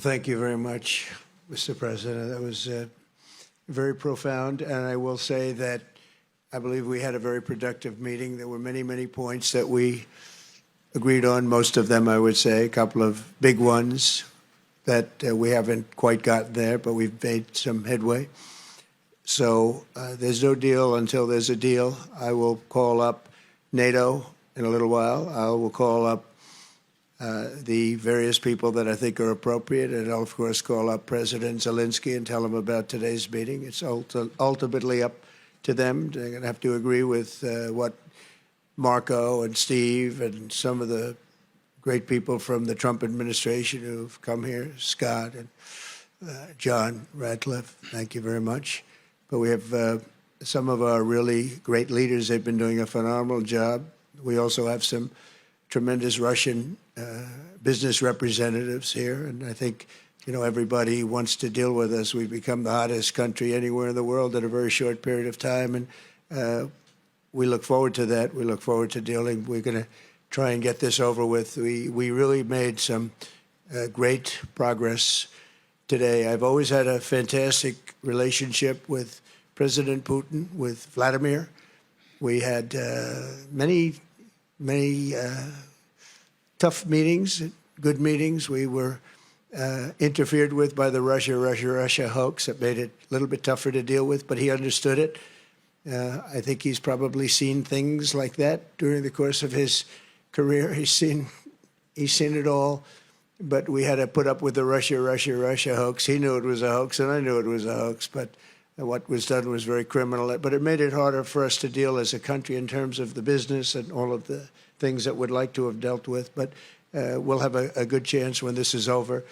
thank you very much, Mr. President. That was very profound. And I will say that I believe we had a very productive meeting. There were many, many points that we agreed on, most of them, I would say, a couple of big ones that we haven't quite gotten there, but we've made some headway. So there's no deal until there's a deal. I will call up NATO in a little while. I will call up the various people that I think are appropriate, and I'll, of course, call up President Zelenskyy and tell him about today's meeting. It's ultimately up to them. They're going to have to agree with what Marco and Steve and some of the great people from the Trump administration who've come here, Scott and John Radcliffe, thank you very much. But we have some of our really great leaders. They've been doing a phenomenal job. We also have some tremendous Russian business representatives here, and I think, you know, everybody wants to deal with us. We've become the hottest country anywhere in the world in a very short period of time, and we look forward to that. We look forward to dealing. We're going to try and get this over with. We really made some great progress today. I've always had a fantastic relationship with President Putin, with Vladimir. We had many tough meetings, good meetings. We were interfered with by the Russia hoax. That made it a little bit tougher to deal with, but he understood it. I think he's probably seen things like that during the course of his career. He's seen it all, but we had to put up with the Russia hoax. He knew it was a hoax, and I knew it was a hoax, but what was done was very criminal. But it made it harder for us to deal as a country in terms of the business and all of the things that we'd like to have dealt with. But we'll have a good chance when this is over.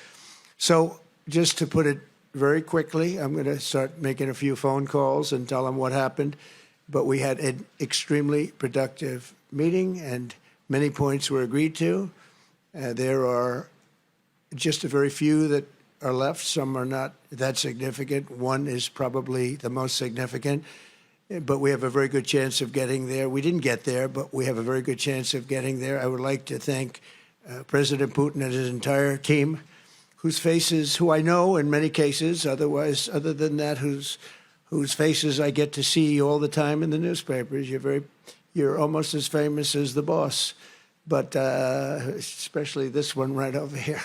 So just to put it very quickly, I'm going to start making a few phone calls and tell them what happened. But we had an extremely productive meeting, and many points were agreed to. There are just a very few that are left. Some are not that significant. One is probably the most significant, but we have a very good chance of getting there. We didn't get there, but we have a very good chance of getting there. I would like to thank President Putin and his entire team, whose faces, who I know in many cases, otherwise, other than that, whose faces I get to see all the time in the newspapers. You're almost as famous as the boss, but especially this one right over here.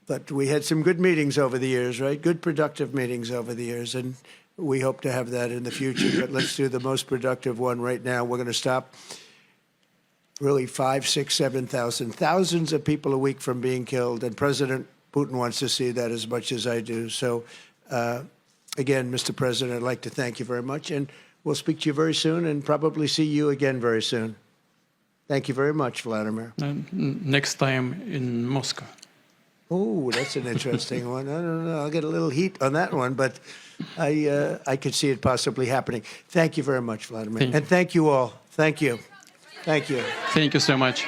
But we had some good meetings over the years, right? Good, productive meetings over the years, and we hope to have that in the future. But let's do the most productive one right now. We're going to stop really 5, 6, 7,000, thousands of people a week from being killed, and President Putin wants to see that as much as I do. So, again, Mr. President, I'd like to thank you very much, and we'll speak to you very soon and probably see you again very soon. Thank you very much, Vladimir. Next time in Moscow. Oh, that's an interesting one. I don't know. I'll get a little heat on that one, but I could see it possibly happening. Thank you very much, Vladimir. And thank you all. Thank you. Thank you. Thank you so much.